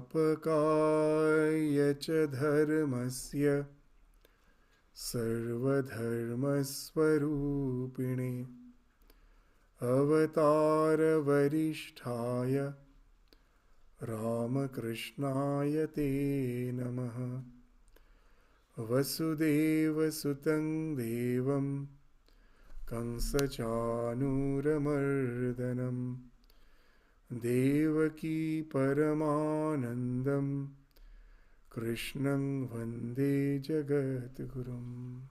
Sthapakaya cha dharmasya sarvadharmasvarupine avatara varishtaya Ramakrishnaya te namaha Vasudeva sutang devam Kansachanuramardanam Devaki Paramanandam Krishnam Vande Jagatgurum.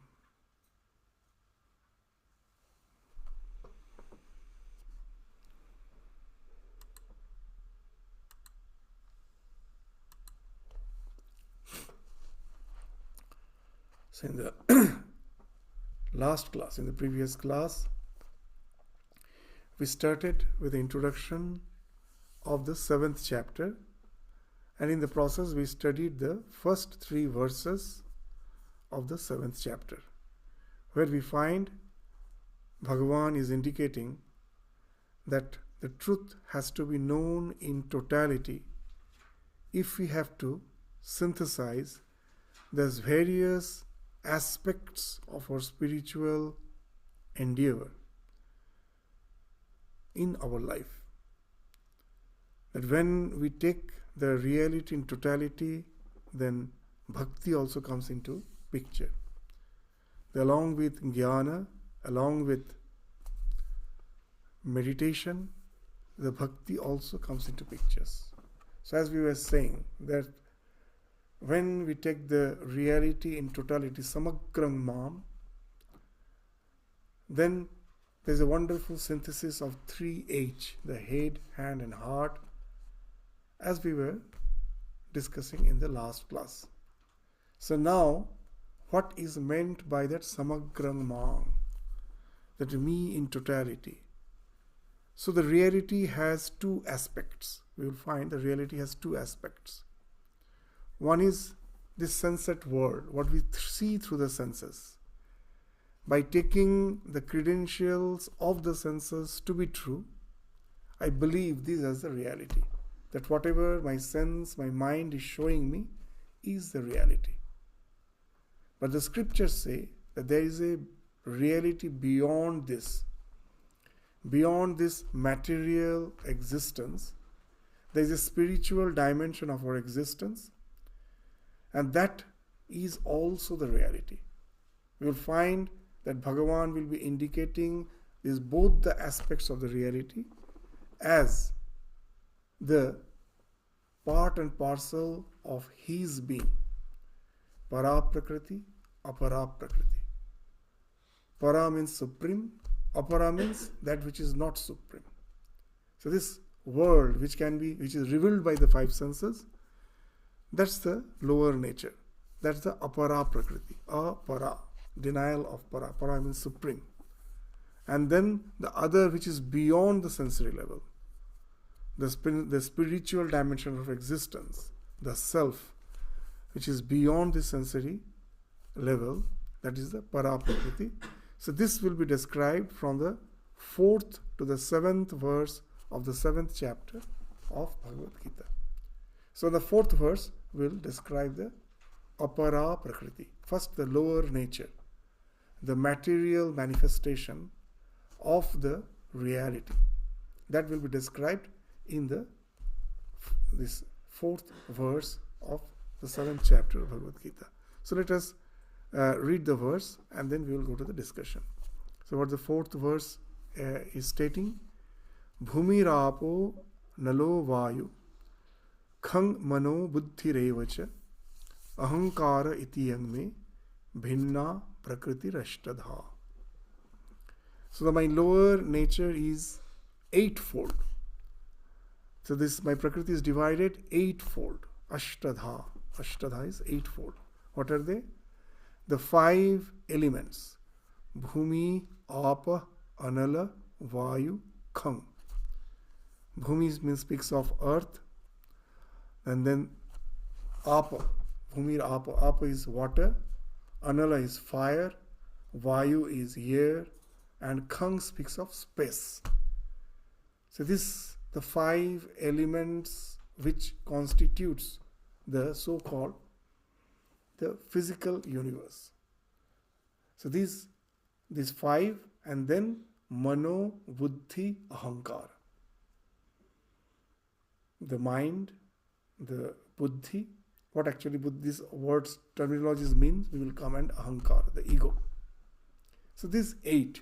So in the last class, in the previous class, we started with the introduction of the 7th chapter, and in the process we studied the first 3 verses of the 7th chapter, where we find Bhagavan is indicating that the truth has to be known in totality if we have to synthesize those various aspects of our spiritual endeavor in our life. That when we take the reality in totality, then bhakti also comes into picture. Along with jnana, along with meditation, the bhakti also comes into pictures. So as we were saying, that when we take the reality in totality, samagram mam, then there's a wonderful synthesis of 3H, the head, hand and heart, as we were discussing in the last class. So now, what is meant by that samagram mam, that me in totality? So the reality has 2 aspects. We will find the reality has 2 aspects. One is this sensate world, what we see through the senses. By taking the credentials of the senses to be true, I believe this as the reality. That whatever my sense, my mind is showing me is the reality. But the scriptures say that there is a reality beyond this material existence. There is a spiritual dimension of our existence, and that is also the reality. We will find that Bhagavan will be indicating these both the aspects of the reality as the part and parcel of his being. Para prakriti, apara prakriti. Para means supreme, apara means that which is not supreme. So this world which is revealed by the 5 senses, that's the lower nature. That's the apara prakriti. Apara, denial of para. Para means supreme. And then the other which is beyond the sensory level. The spiritual dimension of existence. The self, which is beyond the sensory level. That is the para prakriti. So this will be described from the 4th to the 7th verse of the 7th chapter of Bhagavad Gita. So the 4th verse will describe the apara prakriti. First, the lower nature, the material manifestation of the reality. That will be described in this 4th verse of the 7th chapter of Bhagavad Gita. So let us read the verse and then we will go to the discussion. So what the 4th verse is stating, Bhumirapo nalo vayu khang mano buddhirevacha ahankara iti yangme bhinna prakriti rashtadha. So my lower nature is 8-fold. So my prakriti is divided 8-fold. Ashtadha. Ashtadha is 8-fold. What are they? The 5 elements. Bhumi, Apa, Anala, Vayu, Kham. Bhumi speaks of earth. And then Apa. Bhumir Apa. Apa is water. Anala is fire. Vayu is air. And Kham speaks of space. So the 5 elements which constitutes the so-called the physical universe. So these 5, and then mano, buddhi, ahankara. The mind, the buddhi, what actually these words, terminologies means, we will come, and ahankara, the ego. So these 8,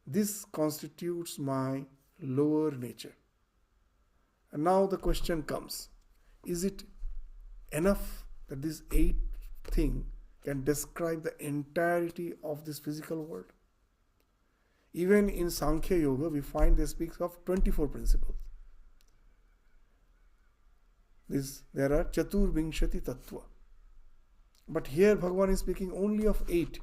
this constitutes my lower nature. And now the question comes, is it enough that this 8 thing can describe the entirety of this physical world? Even in Sankhya Yoga, we find they speak of 24 principles. There are Chatur Vinshati Tattva. But here Bhagavan is speaking only of 8.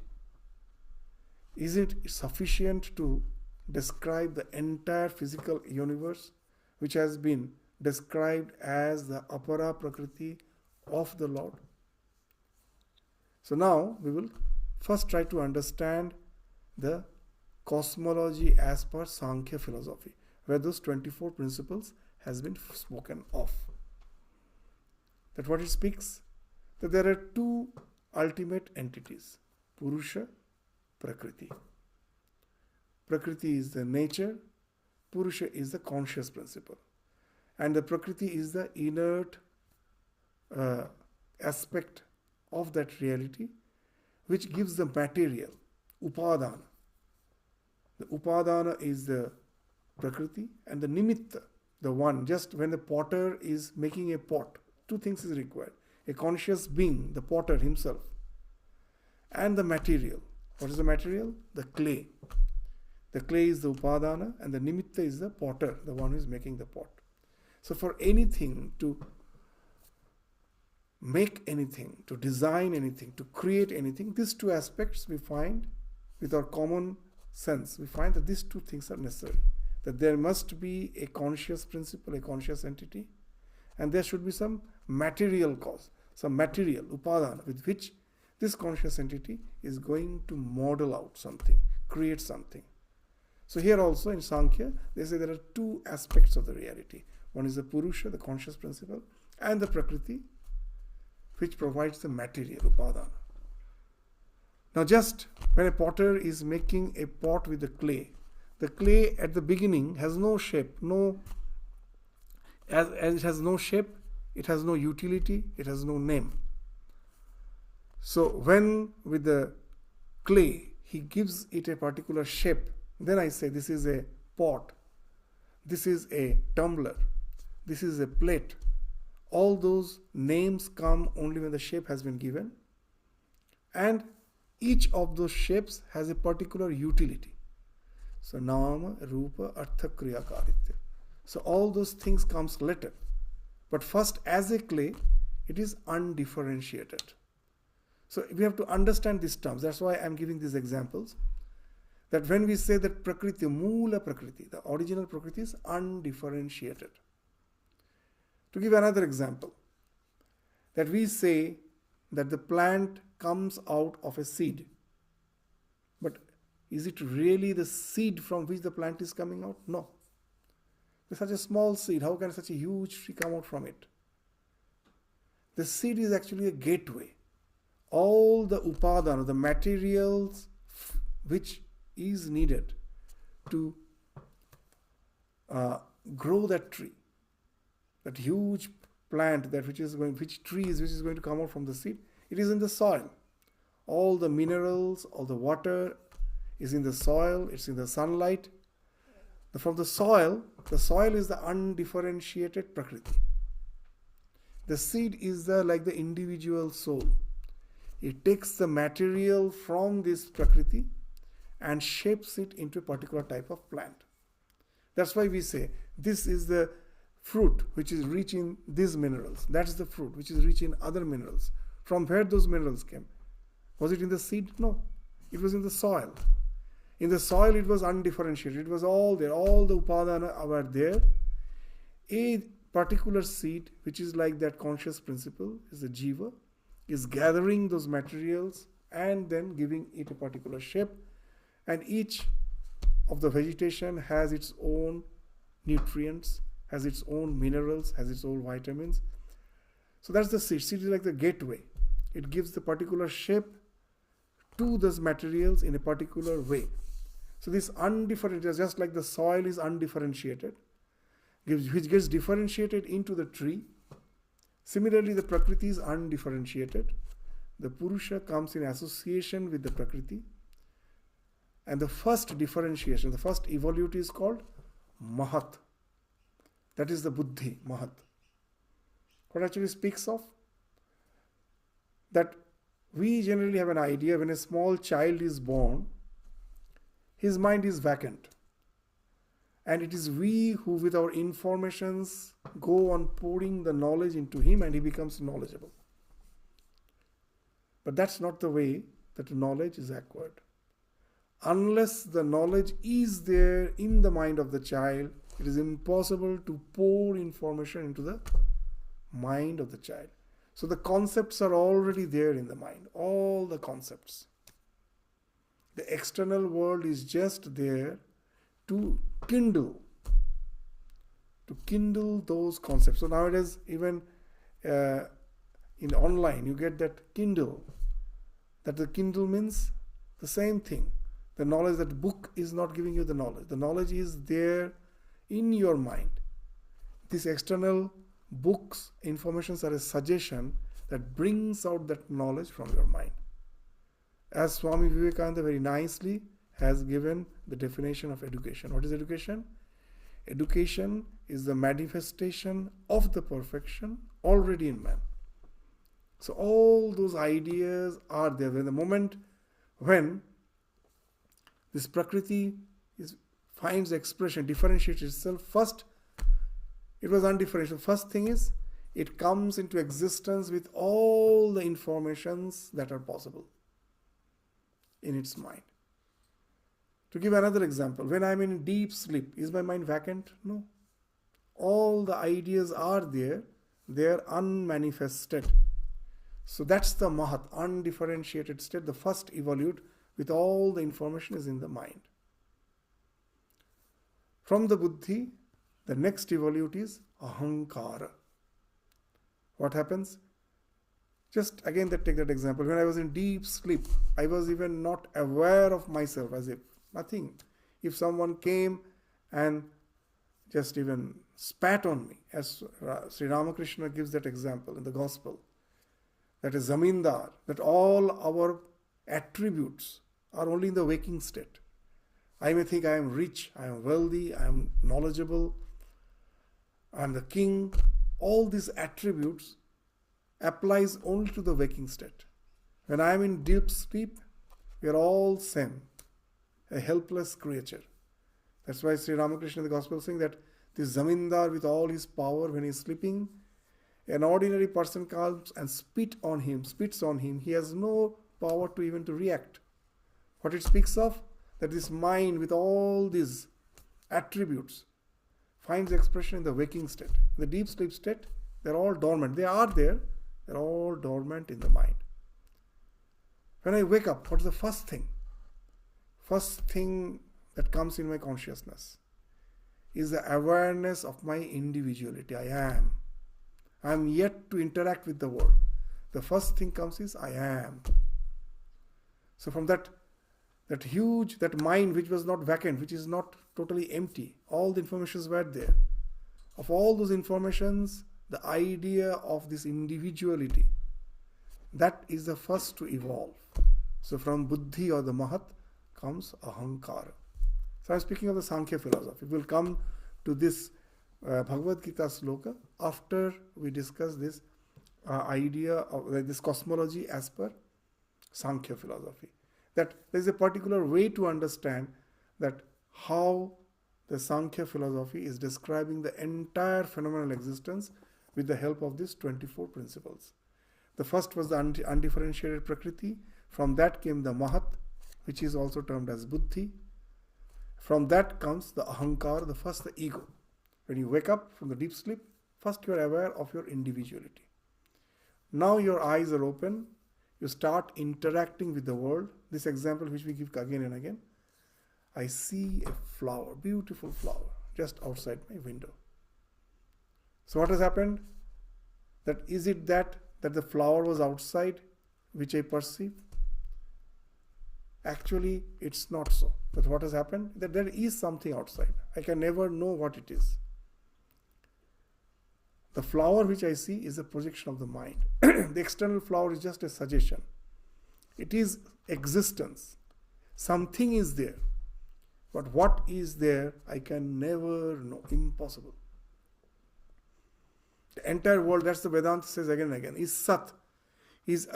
Is it sufficient to describe the entire physical universe, which has been described as the Apara Prakriti of the Lord? So now we will first try to understand the cosmology as per Sankhya philosophy, where those 24 principles has been spoken of. That what it speaks? That there are 2 ultimate entities, Purusha, Prakriti. Prakriti is the nature, Purusha is the conscious principle. And the Prakriti is the inert aspect of that reality, which gives the material, Upadana. The Upadana is the Prakriti, and the Nimitta, the one, just when the potter is making a pot, 2 things is required. A conscious being, the potter himself, and the material. What is the material? The clay. The clay is the Upadana, and the Nimitta is the potter, the one who is making the pot. So for anything, to make anything, to design anything, to create anything, these 2 aspects we find with our common sense. We find that these 2 things are necessary. That there must be a conscious principle, a conscious entity, and there should be some material cause, some material, Upadana, with which this conscious entity is going to model out something, create something. So here also in Sankhya, they say there are 2 aspects of the reality. One is the Purusha, the conscious principle, and the Prakriti, which provides the material, Upadana. Now just when a potter is making a pot with the clay at the beginning has no shape, as it has no shape, it has no utility, it has no name. So when with the clay he gives it a particular shape, then I say this is a pot, this is a tumbler, this is a plate. All those names come only when the shape has been given, and each of those shapes has a particular utility. So Nama, Rupa, Artha, Kriya, Karitya. So all those things comes later. But first, as a clay, it is undifferentiated. So we have to understand these terms. That's why I am giving these examples. That when we say that Prakriti, Moola Prakriti, the original Prakriti is undifferentiated. To give another example, that we say that the plant comes out of a seed. But is it really the seed from which the plant is coming out? No. It's such a small seed. How can such a huge tree come out from it? The seed is actually a gateway. All the upadana, the materials which is needed to grow that tree, that huge plant, which tree is going to come out from the seed, it is in the soil. All the minerals, all the water is in the soil, it's in the sunlight. From the soil is the undifferentiated Prakriti. The seed is like the individual soul. It takes the material from this Prakriti and shapes it into a particular type of plant. That's why we say this is the fruit which is rich in these minerals. That's the fruit which is rich in other minerals. From where those minerals came? Was it in the seed? No. It was in the soil. In the soil it was undifferentiated. It was all there. All the upadana were there. A particular seed, which is like that conscious principle, is the jiva, is gathering those materials and then giving it a particular shape. And each of the vegetation has its own nutrients, has its own minerals, has its own vitamins. So that's the seed. Seed is like the gateway. It gives the particular shape to those materials in a particular way. So this undifferentiated, just like the soil is undifferentiated, which gets differentiated into the tree. Similarly, the Prakriti is undifferentiated. The Purusha comes in association with the Prakriti. And the first differentiation, the first evolute is called Mahat. That is the Buddhi, Mahat. What actually speaks of? That we generally have an idea when a small child is born, his mind is vacant. And it is we who with our informations go on pouring the knowledge into him and he becomes knowledgeable. But that's not the way that knowledge is acquired. Unless the knowledge is there in the mind of the child, it is impossible to pour information into the mind of the child. So the concepts are already there in the mind, all the concepts. The external world is just there to kindle those concepts. So nowadays, even in online, you get that Kindle. That the Kindle means the same thing. The knowledge, that book is not giving you the knowledge. The knowledge is there in your mind. These external books, informations are a suggestion that brings out that knowledge from your mind. As Swami Vivekananda very nicely has given the definition of education. What is education? Education is the manifestation of the perfection already in man. So all those ideas are there. In the moment when this Prakriti finds expression, differentiates itself, first it was undifferentiated. First thing is, it comes into existence with all the informations that are possible in its mind. To give another example, when I'm in deep sleep, is my mind vacant? No. All the ideas are there, they are unmanifested. So that's the Mahat, undifferentiated state, the first evolute with all the information is in the mind. From the Buddhi, the next evolute is Ahankara. What happens? Just again, take that example. When I was in deep sleep, I was even not aware of myself, as if nothing. If someone came and just even spat on me, as Sri Ramakrishna gives that example in the Gospel, that is Zamindar, that all our attributes are only in the waking state. I may think I am rich, I am wealthy, I am knowledgeable, I am the king. All these attributes applies only to the waking state. When I am in deep sleep, we are all same, a helpless creature. That's why Sri Ramakrishna in the Gospel is saying that this Zamindar with all his power, when he is sleeping, an ordinary person comes and spits on him, he has no power to even to react. What it speaks of? That this mind with all these attributes finds expression in the waking state. In the deep sleep state, they're all dormant. They are there, they're all dormant in the mind. When I wake up, what's the first thing? First thing that comes in my consciousness is the awareness of my individuality. I am yet to interact with the world. The first thing comes is I am. So from that mind which was not vacant, which is not totally empty, all the informations were there. Of all those informations, the idea of this individuality, that is the first to evolve. So from Buddhi or the Mahat comes Ahankara. So I'm speaking of the Sankhya philosophy. We'll come to this Bhagavad Gita sloka after we discuss this idea of this cosmology as per Sankhya philosophy. That there is a particular way to understand that how the Sankhya philosophy is describing the entire phenomenal existence with the help of these 24 principles. The first was the undifferentiated Prakriti. From that came the Mahat, which is also termed as Buddhi. From that comes the Ahankar, the ego. When you wake up from the deep sleep, first you are aware of your individuality. Now your eyes are open, you start interacting with the world. This example which we give again and again. I see a flower, beautiful flower, just outside my window. So what has happened? That is it that the flower was outside, which I perceive? Actually, it's not so. But what has happened? That there is something outside. I can never know what it is. The flower which I see is a projection of the mind. The external flower is just a suggestion. It is existence. Something is there. But what is there, I can never know. Impossible. The entire world, that's the Vedanta says again and again, is Sat, is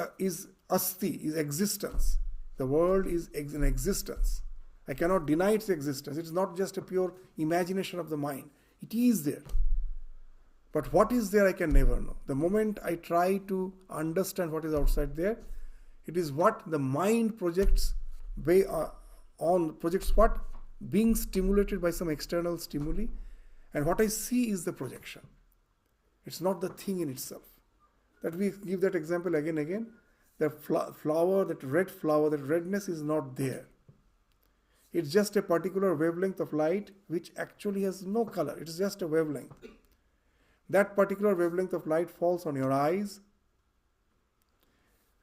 Asti, is existence. The world is an existence. I cannot deny its existence. It is not just a pure imagination of the mind. It is there. But what is there, I can never know. The moment I try to understand what is outside there, it is what the mind projects projects what? Being stimulated by some external stimuli. And what I see is the projection. It's not the thing in itself. That we give that example again and again. The flower, that red flower, that redness is not there. It's just a particular wavelength of light which actually has no color. It's just a wavelength. That particular wavelength of light falls on your eyes.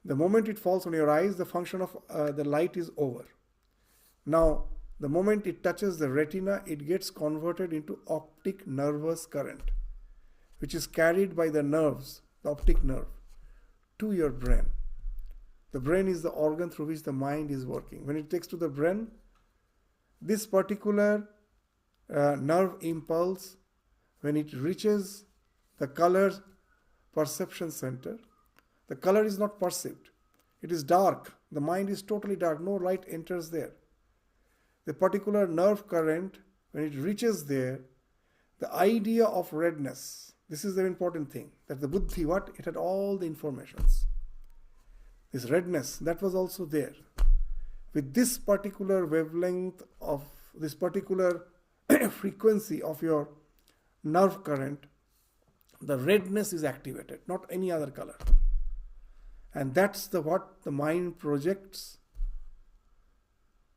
The moment it falls on your eyes, the function of the light is over. Now, the moment it touches the retina, it gets converted into optic nervous current, which is carried by the nerves, the optic nerve, to your brain. The brain is the organ through which the mind is working. When it takes to the brain, this particular nerve impulse, when it reaches the color perception center, the color is not perceived. It is dark. The mind is totally dark. No light enters there. The particular nerve current, when it reaches there, the idea of redness, this is the important thing, that the buddhi, what? It had all the informations. This redness, that was also there. With this particular wavelength of, this particular frequency of your nerve current, the redness is activated, not any other color. And that's what the mind projects.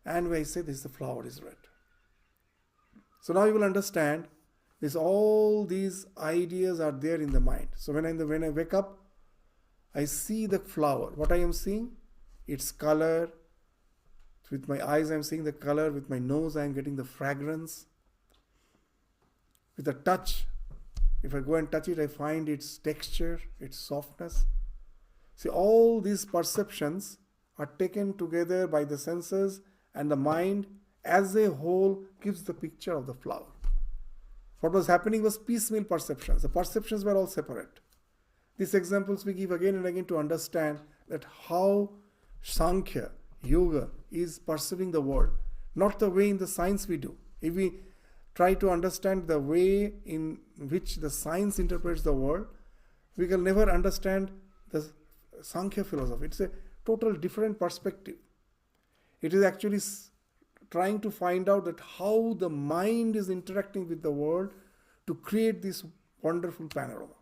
And when I say this, the flower is red. So now you will understand this. All these ideas are there in the mind. So when I wake up, I see the flower. What I am seeing? Its color. With my eyes, I am seeing the color. With my nose, I am getting the fragrance. With the touch, if I go and touch it, I find its texture, its softness. See, all these perceptions are taken together by the senses, and the mind as a whole gives the picture of the flower. What was happening was piecemeal perceptions. The perceptions were all separate. These examples we give again and again to understand that how Sankhya, Yoga is perceiving the world. Not the way in the science we do. If we try to understand the way in which the science interprets the world, we can never understand the Sankhya philosophy. It's a total different perspective. It is actually trying to find out that how the mind is interacting with the world to create this wonderful panorama.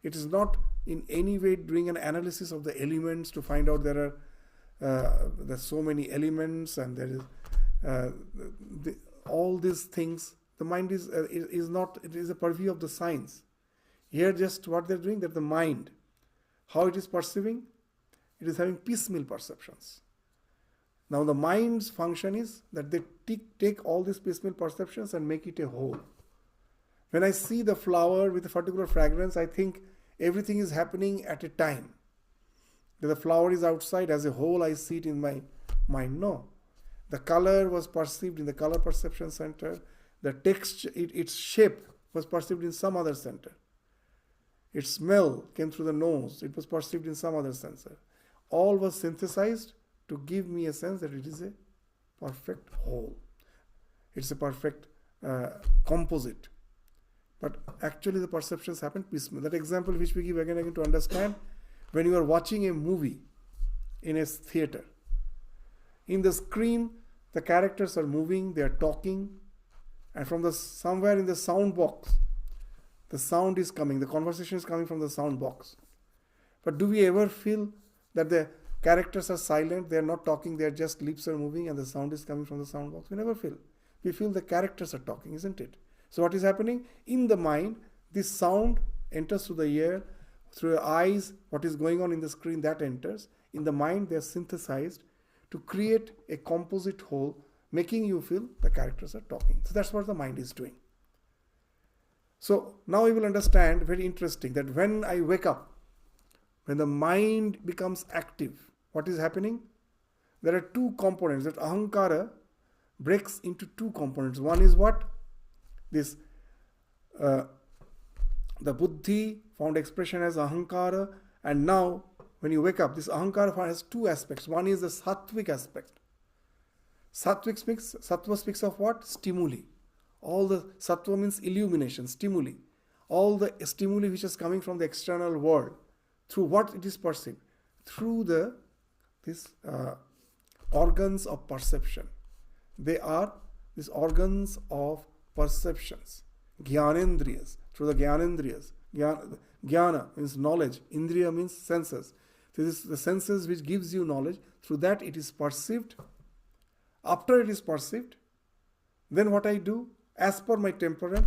It is not in any way doing an analysis of the elements to find out there's so many elements and there is all these things. The mind is not, it is a purview of the science. Here just what they're doing, that the mind, how it is perceiving, it is having piecemeal perceptions. Now the mind's function is that they take all these piecemeal perceptions and make it a whole. When I see the flower with a particular fragrance, I think everything is happening at a time. That the flower is outside, as a whole I see it in my mind. No. The color was perceived in the color perception center. The texture, its shape was perceived in some other center. Its smell came through the nose. It was perceived in some other sensor. All was synthesized to give me a sense that it is a perfect whole. It's a perfect composite. But actually the perceptions happen piecemeal. That example which we give again and again to understand, when you are watching a movie in a theater, in the screen the characters are moving, they are talking, and from somewhere in the sound box, the sound is coming, the conversation is coming from the sound box. But do we ever feel that the characters are silent, they are not talking, their just lips are moving and the sound is coming from the sound box? We never feel. We feel the characters are talking, isn't it? So what is happening? In the mind, This sound enters through the ear, through your eyes, what is going on in the screen, that enters. In the mind, they are synthesized to create a composite whole, making you feel the characters are talking. So that's what the mind is doing. So now you will understand, very interesting, that when I wake up, when the mind becomes active, what is happening? There are two components. That ahankara breaks into two components. One is what? This, the buddhi found expression as ahankara, and now when you wake up, this ahankara has two aspects. One is the sattvic aspect. Sattva speaks of what? Stimuli. All the sattva means illumination, stimuli. All the stimuli which is coming from the external world, through what it is perceived? Through these organs of perception. They are these organs of perceptions, jnanendriyas, through the jnanendriyas. Jnana means knowledge, indriya means senses. This is the senses which gives you knowledge. Through that it is perceived. After it is perceived, then what I do? As per my temperament,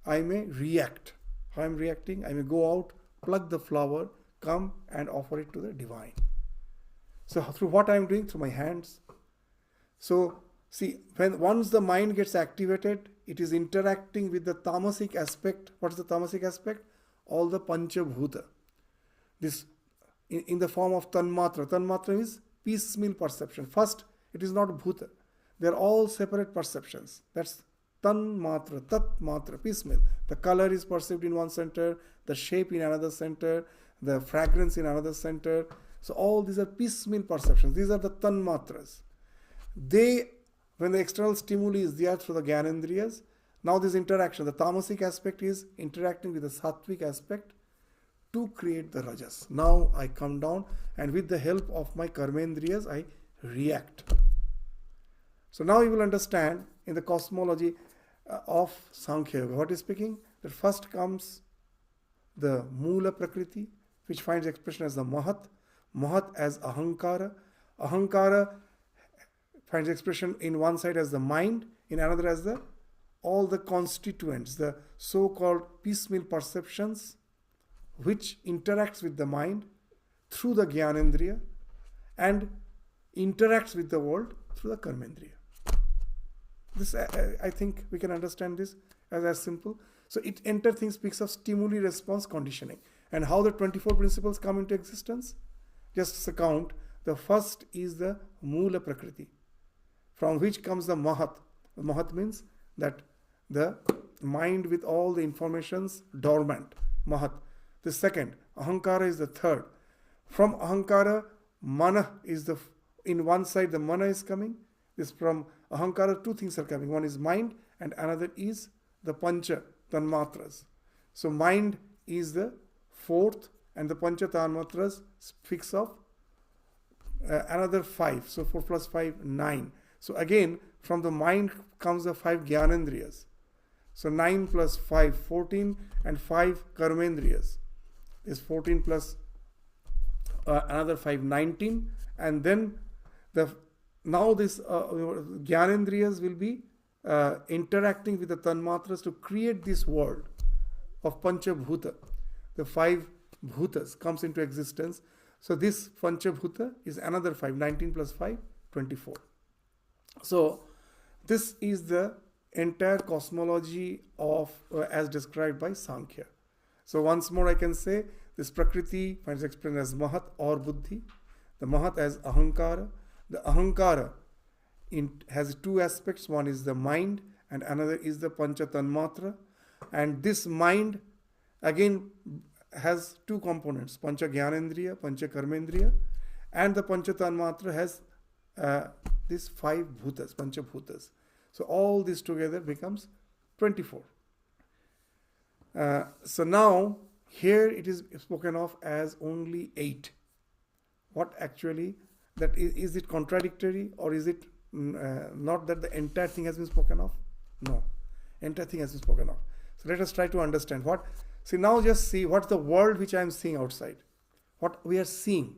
I may react. How I am reacting? I may go out, pluck the flower, come and offer it to the divine. So through what I am doing? Through my hands. So see, once the mind gets activated, it is interacting with the tamasic aspect. What is the tamasic aspect? All the panchabhuta. This in the form of tanmatra. Tanmatra is piecemeal perception. First, it is not bhuta. They are all separate perceptions. That's tanmatra, tatmatra, piecemeal. The color is perceived in one center, the shape in another center, the fragrance in another center. So all these are piecemeal perceptions. These are the tanmatras. When the external stimuli is there through the jnanendriyas, now this interaction, the tamasic aspect is interacting with the sattvic aspect to create the rajas. Now I come down and with the help of my karmendriyas, I react. So now you will understand in the cosmology of Sankhya Yoga, what is speaking? That first comes the Mula Prakriti, which finds expression as the Mahat. Mahat as Ahankara. Ahankara finds expression in one side as the mind, in another as all the constituents, the so-called piecemeal perceptions, which interacts with the mind through the Jnanendriya and interacts with the world through the Karmendriya. This, I think we can understand this as simple. So it entire thing speaks of stimuli response conditioning. And how the 24 principles come into existence? Just a count. The first is the Mula Prakriti, from which comes the Mahat. Mahat means that the mind with all the informations dormant. Mahat. The second, Ahankara is the third. From Ahankara, Mana is in one side the Mana is coming. This from Ahankara, two things are coming. One is mind and another is the Pancha Tanmatras. So mind is the fourth and the Pancha Tanmatras speaks of another 5. So 4 plus 5, 9. So again, from the mind comes the 5 Jnanendriyas. So 9 plus 5, 14 and 5 Karmendriyas. Is 14 plus another 5, 19. And then now this Jnanendriyas will be interacting with the Tanmatras to create this world of Panchabhuta. The 5 Bhutas comes into existence. So this Panchabhuta is another 5. 19 plus 5, 24. So this is the entire cosmology of as described by Sankhya. So once more I can say this Prakriti finds expression as Mahat or Buddhi. The Mahat as Ahankara. The Ahankara has two aspects. One is the mind and another is the Pancha Tanmatra. And this mind again has two components. Pancha Jnanendriya, Pancha Karmendriya. And the Pancha Tanmatra has these 5 Bhutas, Pancha Bhutas. So all this together becomes 24. So now here it is spoken of as only 8. What actually, that is it contradictory or is it not that the entire thing has been spoken of? No, entire thing has been spoken of. So let us try to understand what. See, now just see what's the world which I am seeing outside. What we are seeing.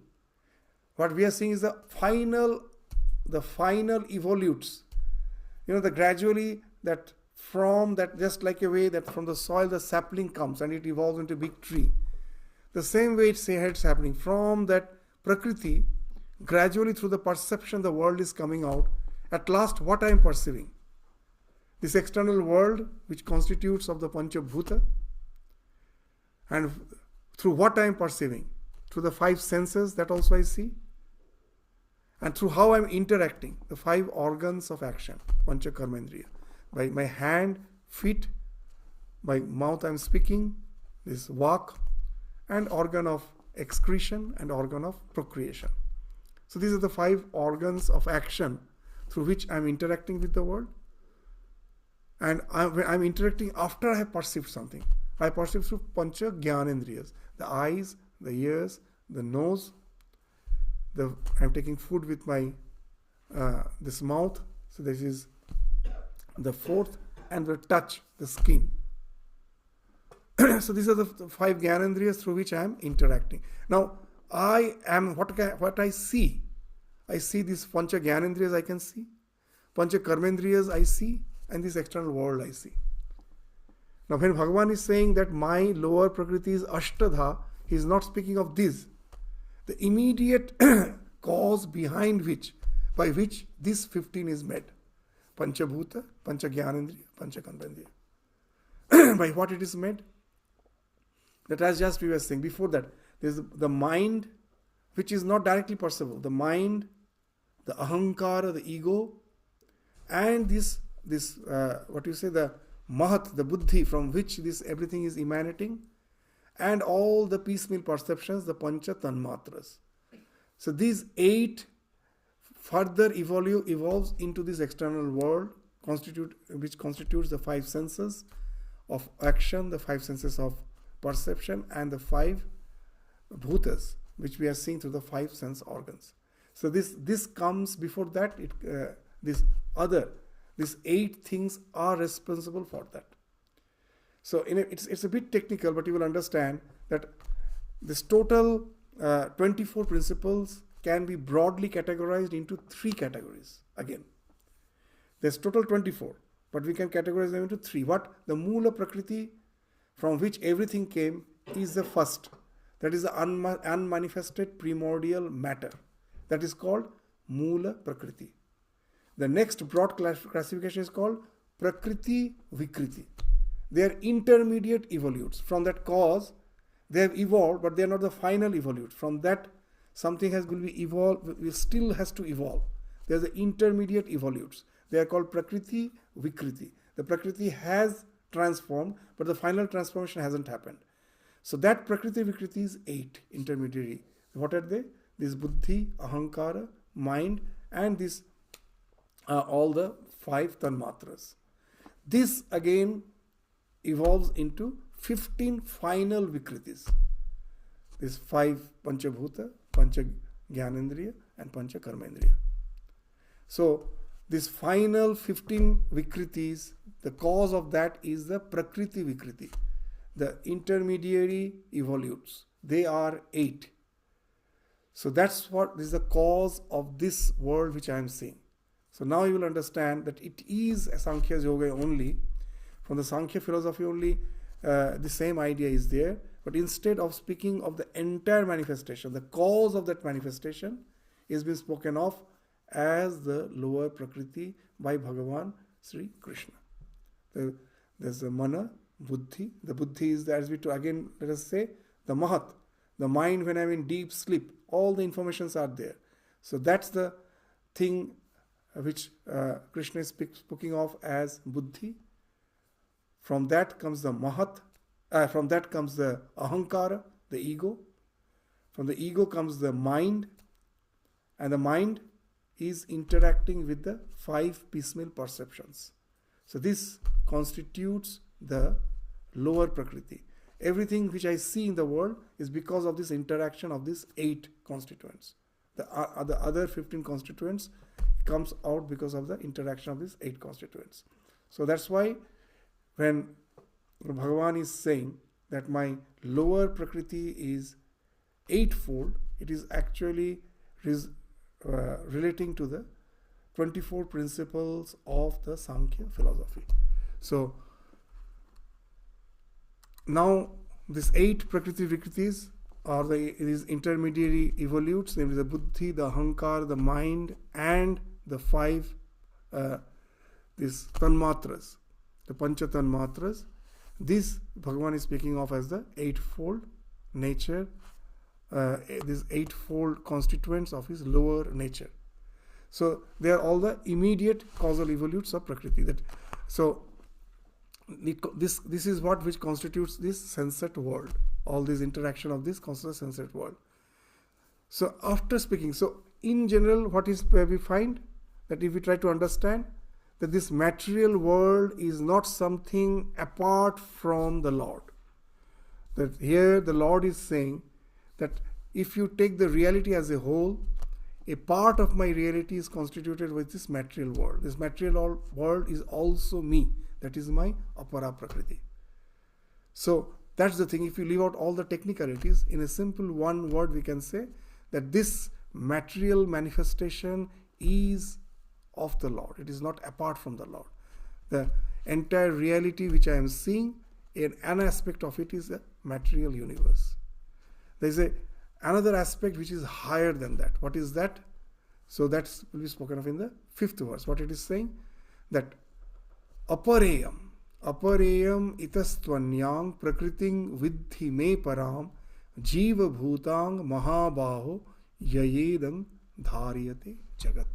What we are seeing is the final evolutes. Gradually that from that, just like a way that from the soil the sapling comes and it evolves into a big tree. The same way it's happening from that Prakriti, gradually through the perception the world is coming out. At last, what I am perceiving? This external world which constitutes of the Panchabhuta, and through what I am perceiving? Through the 5 senses, that also I see. And through how I am interacting, the 5 organs of action, Pancha Karmendriya. By my hand, feet, by mouth I am speaking, this vak, and organ of excretion and organ of procreation. So these are the 5 organs of action through which I am interacting with the world. And I'm interacting after I have perceived something. I perceive through Pancha Jnanendriyas, the eyes, the ears, the nose. I'm taking food with my this mouth. So this is the 4th, and the touch, the skin. So these are the 5 Jnanendriyas through which I am interacting. Now I am what I see. I see these Pancha Jnanendriyas I can see, Pancha Karmendriyas I see, and this external world I see. Now when Bhagavan is saying that my lower Prakriti is Ashtadha, he is not speaking of this. The immediate cause by which this 15 is made. Panchabhuta, Pancha Jnanendriya, Pancha Karmendriya. By what it is made? That as just we were saying before that, there is the mind which is not directly perceivable. The mind, the ahankara, the ego, and this the mahat, the buddhi from which this everything is emanating, and all the piecemeal perceptions, the pancha tanmatras. So these 8 further evolves into this external world, which constitutes the 5 senses of action, the 5 senses of perception, and the 5 bhutas, which we are seeing through the 5 sense organs. So this comes before that. These 8 things are responsible for that. So it's a bit technical, but you will understand that this total 24 principles can be broadly categorized into 3 categories. Again, there's total 24, but we can categorize them into 3. What? The Mula Prakriti, from which everything came, is the first. That is the unmanifested primordial matter. That is called Mula Prakriti. The next broad classification is called Prakriti Vikriti. They are intermediate evolutes. From that cause, they have evolved, but they are not the final evolute. From that, something still has to evolve. They are the intermediate evolutes. They are called Prakriti Vikriti. The Prakriti has transformed, but the final transformation hasn't happened. So that Prakriti Vikriti is 8 intermediary. What are they? This Buddhi, Ahankara, mind, and this all the 5 Tanmatras. This again evolves into 15 final Vikritis. These 5 Panchabhuta, Pancha Jnanendriya, and Pancha Karmendriya. So this final 15 Vikritis, the cause of that is the Prakriti Vikriti. The intermediary evolutes. They are 8. So this is the cause of this world which I am seeing. So now you will understand that it is a Sankhya Yoga only. From the Sankhya philosophy only, the same idea is there. But instead of speaking of the entire manifestation, the cause of that manifestation is being spoken of as the lower Prakriti by Bhagavan Sri Krishna. There's the Mana, Buddhi. The Buddhi is, as we again let us say, the Mahat, the mind when I'm in deep sleep. All the informations are there. So that's the thing which Krishna is speaking of as Buddhi. From that comes the Mahat. From that comes the Ahankara, the ego. From the ego comes the mind. And the mind is interacting with the 5 piecemeal perceptions. So this constitutes the lower Prakriti. Everything which I see in the world is because of this interaction of these 8 constituents. The other 15 constituents comes out because of the interaction of these 8 constituents. So that's why when Bhagavan is saying that my lower Prakriti is 8-fold, it is actually relating to the 24 principles of the Sankhya philosophy. So now these 8 Prakriti Vikritis are these intermediary evolutes, namely the Buddhi, the Ahankar, the mind, and the 5 these Tanmatras, the Pancha Tanmatras. This Bhagavan is speaking of as the eightfold nature, these eightfold constituents of his lower nature. So they are all the immediate causal evolutes of Prakriti. This is what which constitutes this sensate world. All this interaction of this constitutes sensate world. So after speaking, so in general, what is we find that if we try to understand that this material world is not something apart from the Lord. That here the Lord is saying that if you take the reality as a whole, a part of my reality is constituted with this material world. This material world is also me. That is my apara prakriti. So that's the thing. If you leave out all the technicalities, in a simple one word we can say that this material manifestation is of the Lord. It is not apart from the Lord. The entire reality which I am seeing, an aspect of it is the material universe. There is another aspect which is higher than that. What is that? So that will be spoken of in the 5th verse. What it is saying? That apareyam itastvanyang prakriting vidhi me param jiva bhutang mahabaho yayedam dharyate jagat.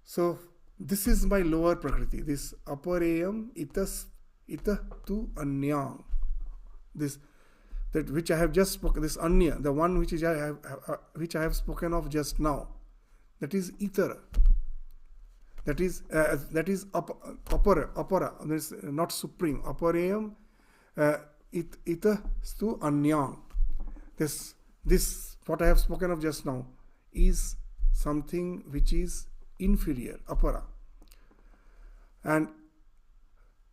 So this is my lower prakriti. This apareyam itah tu anyang. This that which I have just spoken. This anya, the one which I have spoken of just now. That is itara. That is apara. That is not supreme. Apareyam itah tu anyang. This what I have spoken of just now is something which is inferior, apara. And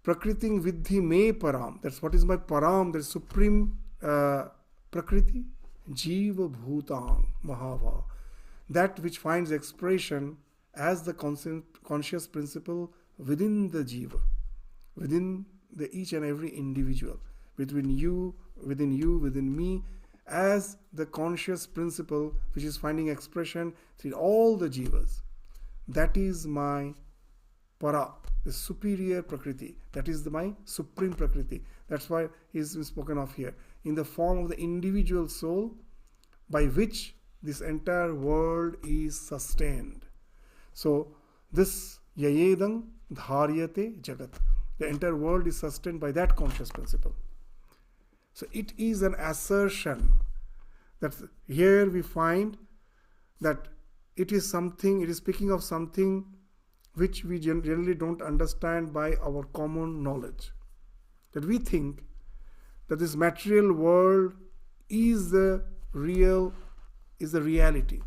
prakriting vidhi me param, that's what is my param, that is supreme prakriti, jiva bhutang mahava, that which finds expression as the conscious principle within the jiva, within the each and every individual, within you, within me, as the conscious principle which is finding expression through all the jivas. That is my para, the superior prakriti. That is my supreme prakriti. That's why he is spoken of here in the form of the individual soul by which this entire world is sustained. So this yayedam dharyate jagat. The entire world is sustained by that conscious principle. So it is an assertion that here we find that it is speaking of something which we generally don't understand by our common knowledge. That we think that this material world is the reality.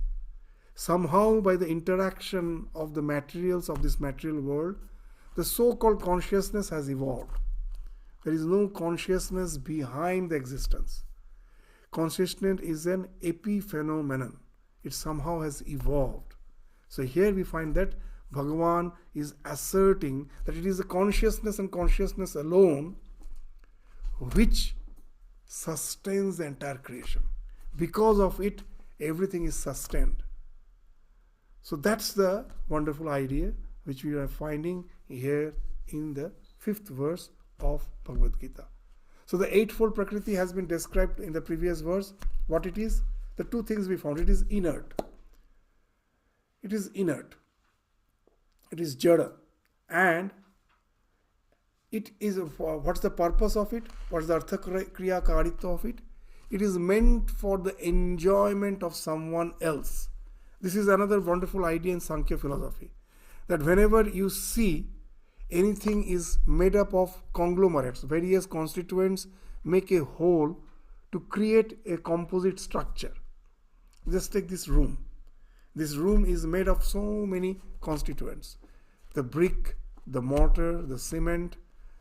Somehow by the interaction of the materials of this material world, the so-called consciousness has evolved. There is no consciousness behind the existence. Consciousness is an epiphenomenon. It somehow has evolved. So here we find that Bhagavan is asserting that it is the consciousness and consciousness alone which sustains the entire creation. Because of it, everything is sustained. So that's the wonderful idea which we are finding here in the 5th verse of Bhagavad Gita. So the eightfold Prakriti has been described in the previous verse. What it is? The two things we found. It is inert. It is inert. It is jada. And it is, what's the purpose of it? What's the artha kriya karitva of it? It is meant for the enjoyment of someone else. This is another wonderful idea in Sankhya philosophy. That whenever you see anything is made up of conglomerates, various constituents make a whole to create a composite structure. Just take this room. This room is made of so many constituents. The brick, the mortar, the cement,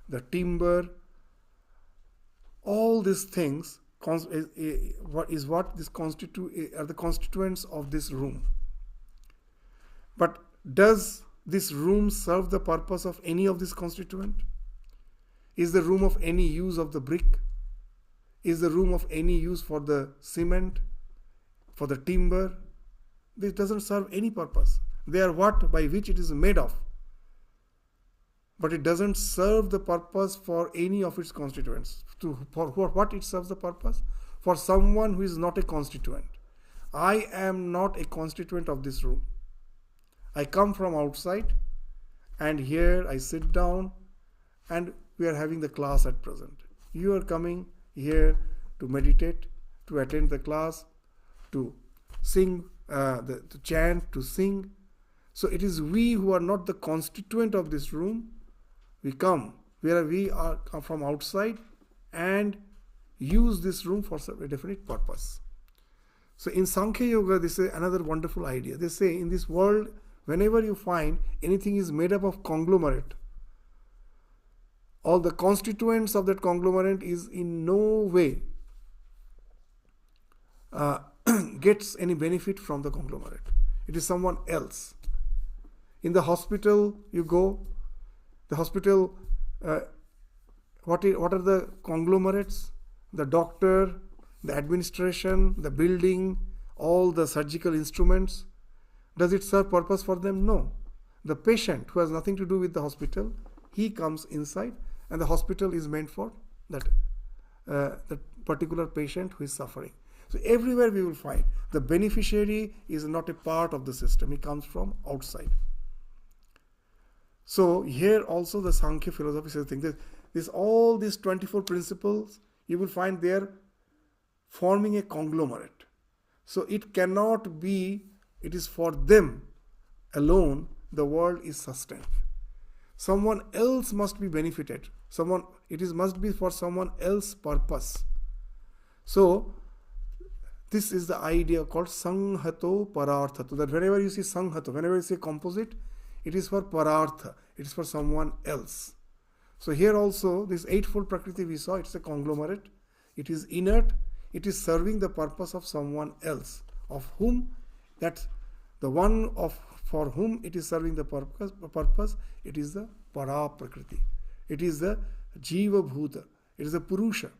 the timber, all these things are the constituents of this room. But does this room serve the purpose of any of this constituent? Is the room of any use of the brick? Is the room of any use for the cement, for the timber? This doesn't serve any purpose. They are what by which it is made of. But it doesn't serve the purpose for any of its constituents. For what it serves the purpose? For someone who is not a constituent. I am not a constituent of this room. I come from outside and here I sit down and we are having the class at present. You are coming here to meditate, to attend the class, to sing, to chant, to sing. So it is we who are not the constituent of this room. We come where we are come from outside and use this room for a definite purpose. So in Sankhya Yoga, this is another wonderful idea. They say in this world, whenever you find anything is made up of conglomerate, all the constituents of that conglomerate is in no way gets any benefit from the conglomerate. It is someone else. In the hospital, you go, the hospital, what are the conglomerates? The doctor, the administration, the building, all the surgical instruments. Does it serve purpose for them? No. The patient who has nothing to do with the hospital, he comes inside and the hospital is meant for that particular patient who is suffering. So everywhere we will find the beneficiary is not a part of the system. He comes from outside. So here also the Sankhya philosophy says that all these 24 principles, you will find they are forming a conglomerate. So it cannot be, it is for them alone the world is sustained. Someone else must be benefited. Must be for someone else's purpose. So this is the idea called Sanghato Pararthato. That whenever you see Sanghato, whenever you see composite, it is for Parartha. It is for someone else. So here also, this eightfold Prakriti we saw, it's a conglomerate. It is inert. It is serving the purpose of someone else. Of whom? That's the one for whom it is serving the purpose. It is the Para Prakriti. It is the Jiva Bhuta. It is the Purusha.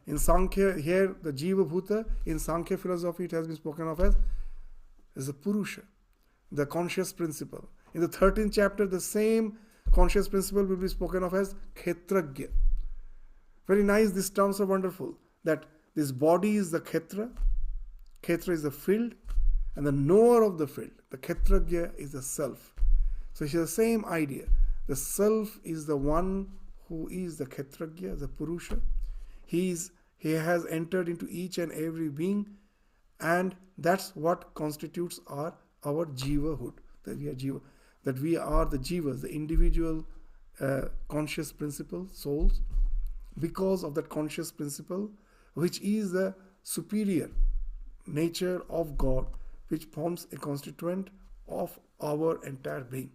In Sankhya, here the Jiva Bhuta, in Sankhya philosophy, it has been spoken of as the Purusha, the conscious principle. In the 13th chapter, the same conscious principle will be spoken of as Khetragya. Very nice, these terms are wonderful. That this body is the Khetra, Khetra is the field, and the knower of the field, the Khetragya, is the self. So it's the same idea. The self is the one who is the Khetragya, the Purusha. He has entered into each and every being, and that's what constitutes our jivahood. That we are the jivas, the individual conscious principle, souls, because of that conscious principle, which is the superior nature of God, which forms a constituent of our entire being.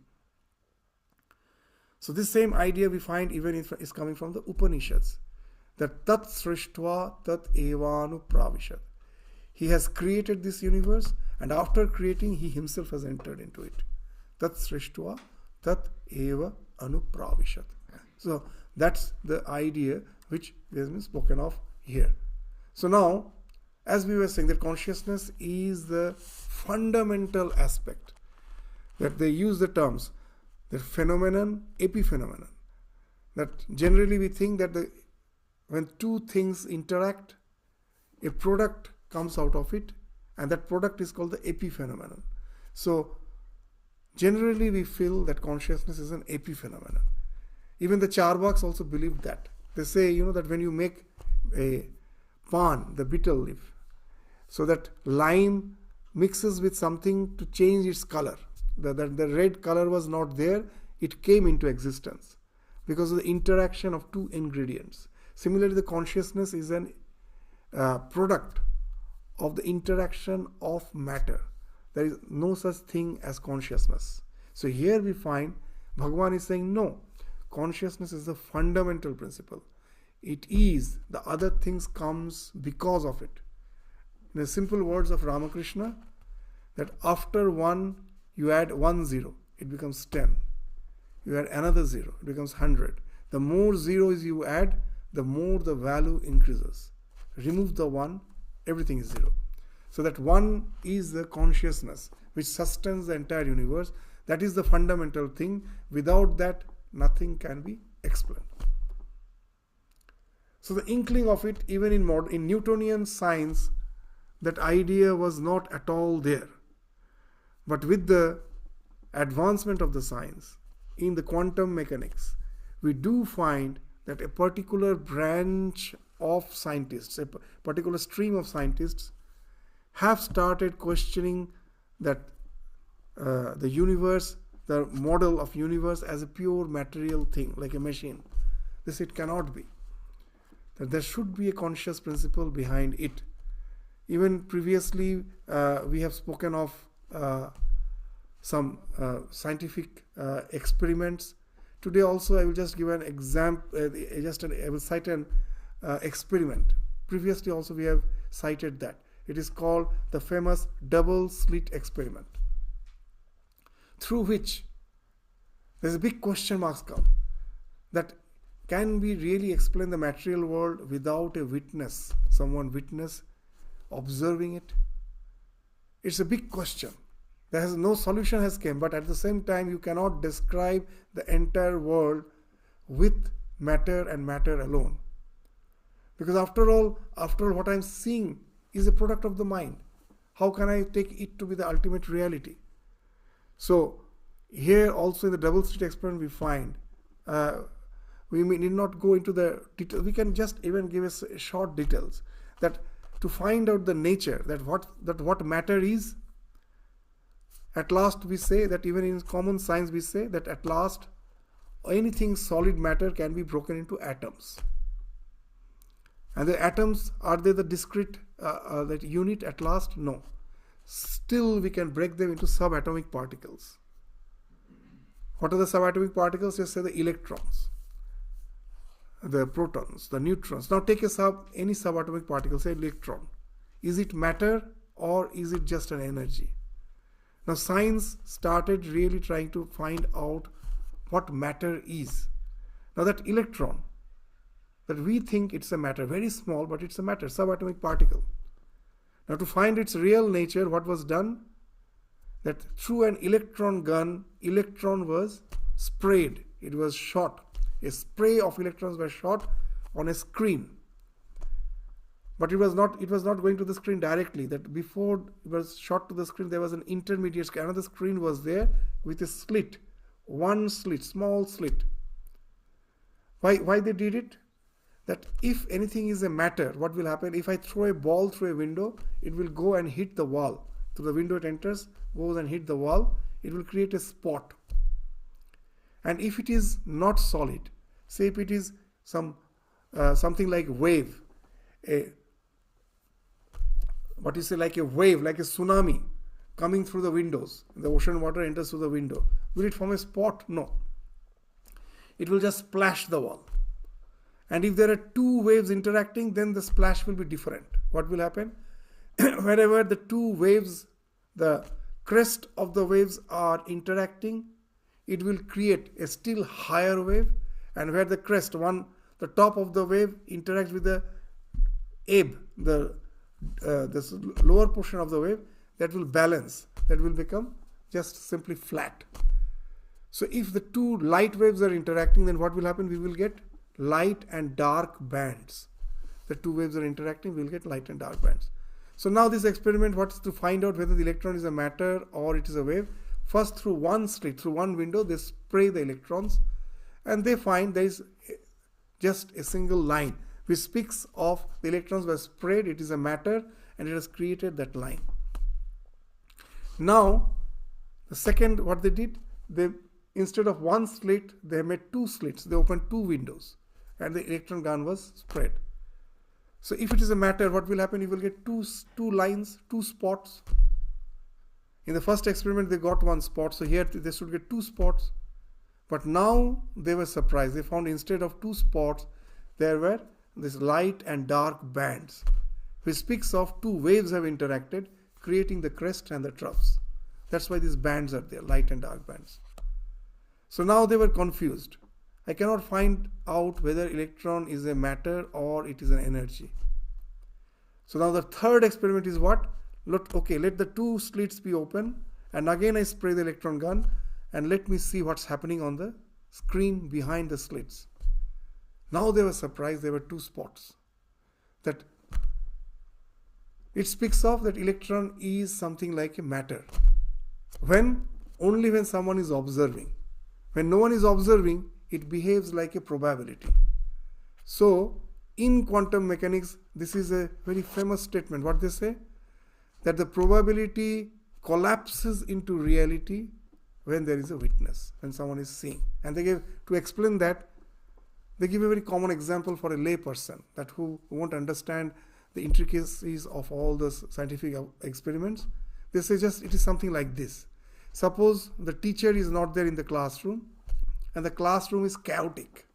So this same idea we find even is coming from the Upanishads. That tat srishtva tat evanu pravishat. He has created this universe, and after creating, he himself has entered into it. Tat srishtva tat eva anupravishat. So that's the idea which has been spoken of here. So now, as we were saying, that consciousness is the fundamental aspect. That they use the terms, the phenomenon, epiphenomenon. That generally we think that when two things interact, a product comes out of it, and that product is called the epiphenomenon. So generally we feel that consciousness is an epiphenomenon. Even the Charvaks also believe that. They say, that when you make a pan, the betel leaf, so that lime mixes with something to change its color. The red color was not there, it came into existence because of the interaction of two ingredients. Similarly, the consciousness is an product of the interaction of matter. There is no such thing as consciousness. So here we find Bhagavan is saying, no, consciousness is the fundamental principle. It is, the other things comes because of it. In the simple words of Ramakrishna, that after 1, you add 1 0. it becomes 10. You add another 0, it becomes 100. The more zeros you add, the more the value increases. Remove the 1, everything is 0. So that 1 is the consciousness which sustains the entire universe. That is the fundamental thing. Without that, nothing can be explained. So the inkling of it, even in Newtonian science, that idea was not at all there. But with the advancement of the science, in the quantum mechanics, we do find that a particular branch of scientists, a particular stream of scientists, have started questioning that the universe, the model of universe as a pure material thing, like a machine. This it cannot be. That there should be a conscious principle behind it. Even previously, we have spoken of some scientific experiments. Today also I will just give an example, I will cite an experiment. Previously also we have cited that. It is called the famous double slit experiment, through which there's a big question marks come, that can we really explain the material world without a witness, someone witness observing it? It's a big question. There has no solution has come, but at the same time you cannot describe the entire world with matter and matter alone. Because after all what I'm seeing is a product of the mind. How can I take it to be the ultimate reality? So here also in the double slit experiment we find, we need not go into the details, we can just even give us short details, that to find out the nature, that what matter is. At last we say that even in common science we say that at last anything solid matter can be broken into atoms. And the atoms, are they the discrete that unit at last? No. Still we can break them into subatomic particles. What are the subatomic particles? Just say the electrons, the protons, the neutrons. Now take any subatomic particle, say electron. Is it matter or is it just an energy? Now science started really trying to find out what matter is. Now that electron, that we think it's a matter, very small, but it's a matter, subatomic particle. Now to find its real nature, what was done? That through an electron gun, electron was sprayed. It was shot. A spray of electrons was shot on a screen. But it was not going to the screen directly. That before it was shot to the screen, there was an intermediate screen. Another screen was there with a slit. One slit, small slit. Why they did it? That if anything is a matter, what will happen? If I throw a ball through a window, it will go and hit the wall. Through the window it enters, goes and hit the wall. It will create a spot. And if it is not solid, say if it is something like wave, like a wave, like a tsunami coming through the windows. The ocean water enters through the window. Will it form a spot? No. It will just splash the wall. And if there are two waves interacting, then the splash will be different. What will happen? Wherever the two waves, the crest of the waves are interacting, it will create a still higher wave. And where the crest, the top of the wave interacts with the ebb, this lower portion of the wave, that will balance, that will become just simply flat. So if the two light waves are interacting, then what will happen? We will get light and dark bands. The two waves are interacting, we will get light and dark bands. So now this experiment, what's to find out whether the electron is a matter or it is a wave? First, through one slit, through one window, they spray the electrons and they find there is just a single line which speaks of the electrons were sprayed, it is a matter, and it has created that line. Now, the second, what they did, they instead of one slit, they made two slits. They opened two windows, and the electron gun was spread. So if it is a matter, what will happen? You will get two lines, two spots. In the first experiment, they got one spot. So here they should get two spots. But now they were surprised. They found instead of two spots, there were this light and dark bands, which speaks of two waves have interacted, creating the crest and the troughs. That's why these bands are there, light and dark bands. So now they were confused. I cannot find out whether electron is a matter or it is an energy. So now the third experiment is what? Let the two slits be open, and again I spray the electron gun, and let me see what's happening on the screen behind the slits. Now they were surprised, there were two spots. That it speaks of that electron is something like a matter. Only when someone is observing. When no one is observing, it behaves like a probability. So, in quantum mechanics, this is a very famous statement. What they say? That the probability collapses into reality when there is a witness, when someone is seeing. And to explain that, they give a very common example for a lay person that who won't understand the intricacies of all those scientific experiments. They say just it is something like this. Suppose the teacher is not there in the classroom and the classroom is chaotic.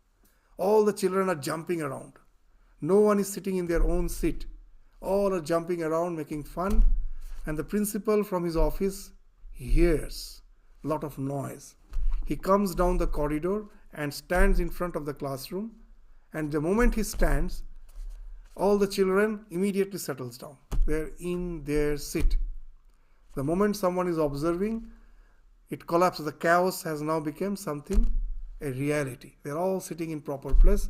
All the children are jumping around. No one is sitting in their own seat. All are jumping around, making fun. And the principal from his office hears a lot of noise. He comes down the corridor and stands in front of the classroom. And the moment he stands, all the children immediately settles down. They're in their seat. The moment someone is observing, it collapses. The chaos has now become something, a reality. They're all sitting in proper place.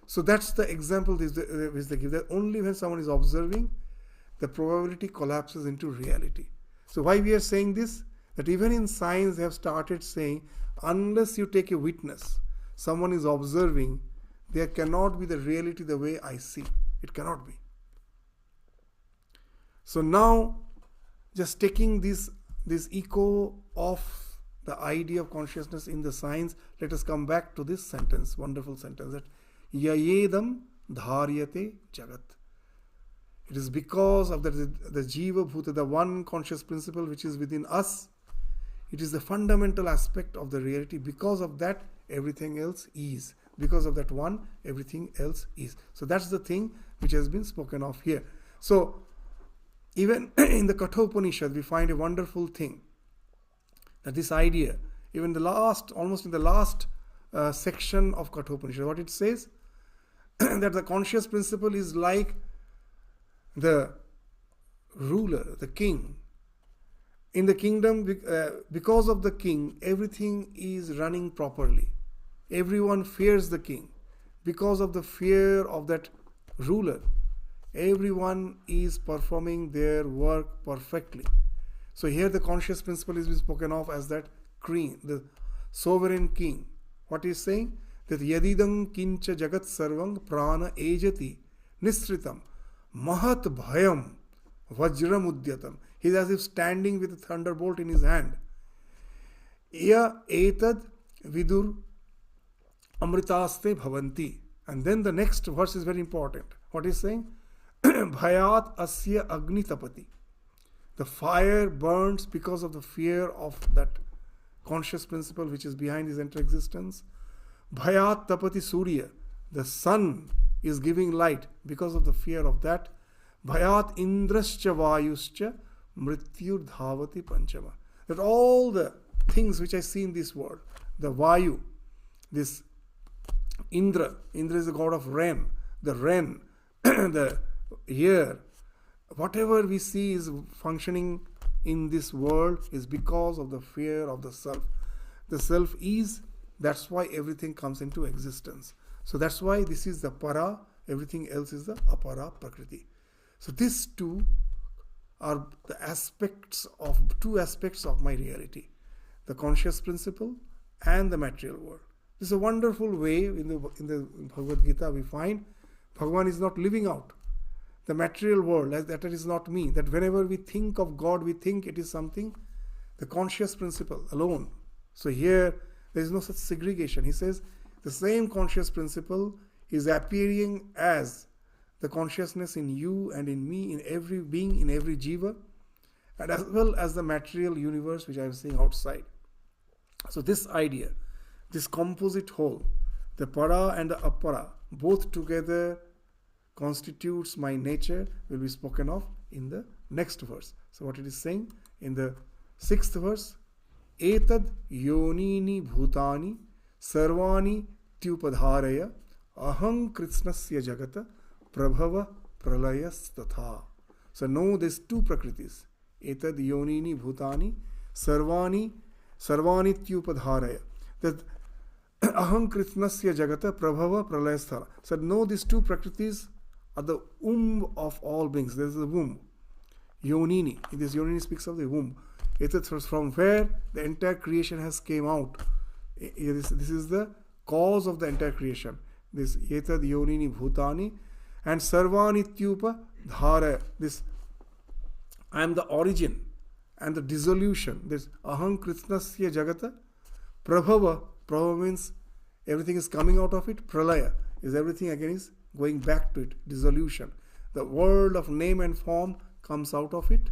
So that's the example which they give. That only when someone is observing, the probability collapses into reality. So why we are saying this? That even in science they have started saying, unless you take a witness, someone is observing, there cannot be the reality the way I see. It cannot be. So now, just taking this echo of the idea of consciousness in the science, let us come back to this sentence, wonderful sentence, that yayedam dharyate jagat. It is because of the jiva bhuta, the one conscious principle which is within us. It is the fundamental aspect of the reality. Because of that, everything else is. Because of that one, everything else is. So that's the thing which has been spoken of here. So even in the Kathopanishad, we find a wonderful thing. That this idea, even almost in the last section of Kathopanishad, what it says, that the conscious principle is like the ruler, the king. In the kingdom, because of the king, everything is running properly. Everyone fears the king. Because of the fear of that ruler, everyone is performing their work perfectly. So here the conscious principle is being spoken of as that king, the sovereign king. What he is saying? That yadidam kincha jagat sarvang prana ejati nisritam mahat bhayam vajram udyatam. He is as if standing with a thunderbolt in his hand. Ya etad vidur amritaste bhavanti. And then the next verse is very important. What is saying? Bhayat asya agni tapati. The fire burns because of the fear of that conscious principle which is behind his entire existence. Bhayat tapati surya. The sun is giving light because of the fear of that. Bhayat indrascha vayuscha mrityur dhavati panchama. That all the things which I see in this world, the Vayu, this Indra is the god of rain, the rain, the air, whatever we see is functioning in this world is because of the fear of the self. The self is, that's why everything comes into existence. So that's why this is the para, everything else is the apara prakriti. So these two are the two aspects of my reality, the conscious principle and the material world. This is a wonderful way in the Bhagavad Gita we find Bhagavan is not living out the material world, that is not me, that whenever we think of God, we think it is something, the conscious principle alone. So here, there is no such segregation. He says, the same conscious principle is appearing as the consciousness in you and in me, in every being, in every jiva, and as well as the material universe which I am seeing outside. So this idea, this composite whole, the para and the apara, both together constitutes my nature, will be spoken of in the next verse. So what it is saying in the Sixth verse, Etad yonini bhutani sarvani tyupadharaya aham kritsnasya jagata prabhava pralayas tatha. So know these two prakritis. Etad yonini bhutani sarvani tyupadharaya. That aham kritsnasya jagata prabhava pralayas tatha. So know these two prakritis are the womb of all beings. This is the womb. Yonini. This Yonini speaks of the womb. It is from where the entire creation has came out. This is the cause of the entire creation. This Etad Yonini Bhutani and Sarvani Tyupa Dhara. This I am the origin and the dissolution. This Aham Kritsnasya Jagata Prabhava. Prabhava means everything is coming out of it. Pralaya is everything again is going back to it. Dissolution. The world of name and form comes out of it,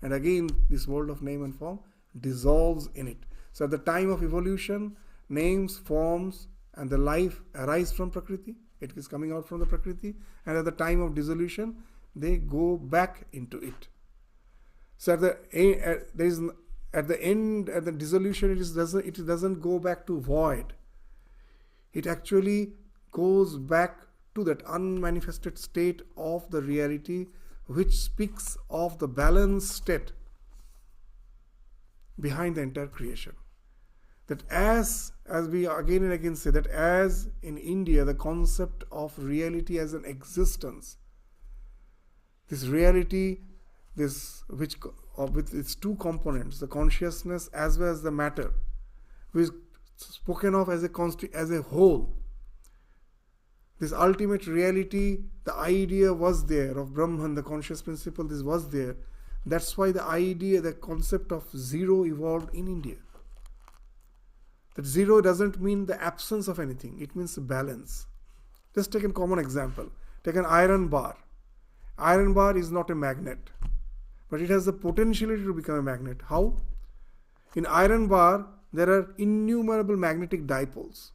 and again this world of name and form dissolves in it. So at the time of evolution, names, forms and the life arise from Prakriti. It is coming out from the Prakriti, and at the time of dissolution they go back into it. So at the end, at the dissolution, it doesn't go back to void. It actually goes back to that unmanifested state of the reality, which speaks of the balanced state behind the entire creation. That as we again and again say, that as in India the concept of reality as an existence, this reality, with its two components, the consciousness as well as the matter, which is spoken of as a whole. This ultimate reality, the idea was there of Brahman, the conscious principle, this was there. That's why the concept of zero evolved in India. That zero doesn't mean the absence of anything, it means balance. Just take a common example. Take an iron bar. Iron bar is not a magnet, but it has the potentiality to become a magnet. How? In iron bar, there are innumerable magnetic dipoles.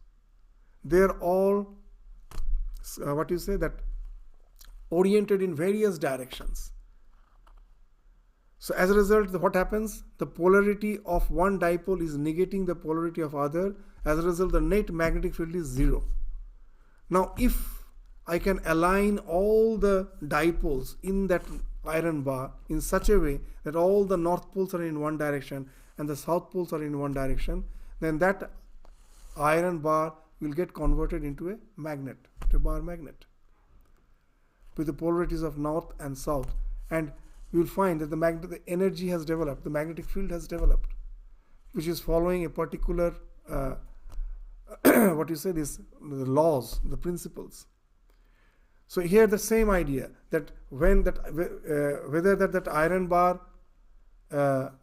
They are all oriented in various directions. So as a result, what happens? The polarity of one dipole is negating the polarity of other. As a result, the net magnetic field is zero. Now, if I can align all the dipoles in that iron bar in such a way that all the north poles are in one direction and the south poles are in one direction, then that iron bar will get converted into a magnet, to a bar magnet, with the polarities of north and south. And you will find that the energy has developed, the magnetic field has developed, which is following a particular, the laws, the principles. So here the same idea, that whether that iron bar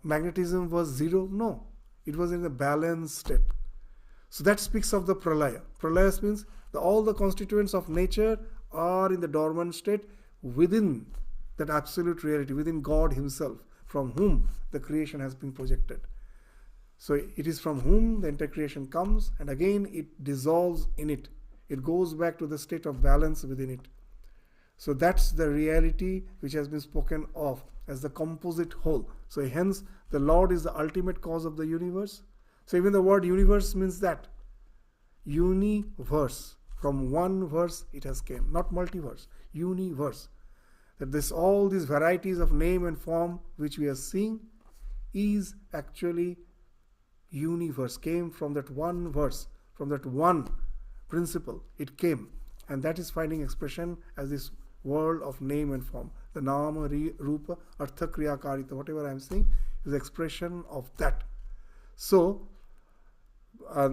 magnetism was zero, no, it was in a balanced state. So that speaks of the pralaya. Pralaya means all the constituents of nature are in the dormant state within that absolute reality, within God himself, from whom the creation has been projected. So it is from whom the entire creation comes, and again it dissolves in it. It goes back to the state of balance within it. So that's the reality which has been spoken of as the composite whole. So hence the Lord is the ultimate cause of the universe. So even the word universe means that. Universe. From one verse it has came. Not multiverse. Universe. That all these varieties of name and form which we are seeing is actually universe. Came from that one verse. From that one principle. It came. And that is finding expression as this world of name and form. The Nama, Rupa, Artha, Kriya, Karita, whatever I am saying is expression of that. So,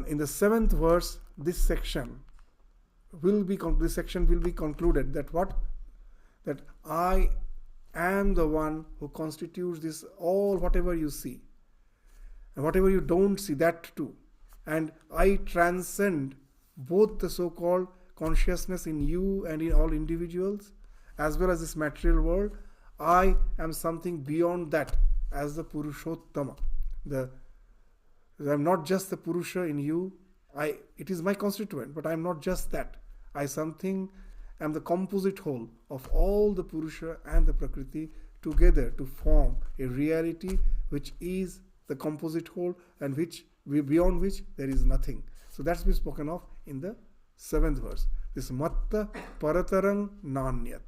in the 7th verse, this section will be concluded that what? That I am the one who constitutes this all, whatever you see. And whatever you don't see, that too. And I transcend both the so-called consciousness in you and in all individuals, as well as this material world. I am something beyond that, as the Purushottama. I am not just the Purusha in you. It is my constituent, but I am not just that. I am the composite whole of all the Purusha and the Prakriti together to form a reality which is the composite whole, and beyond which there is nothing. So that's been spoken of in the 7th verse. This matta paratarang nanyat.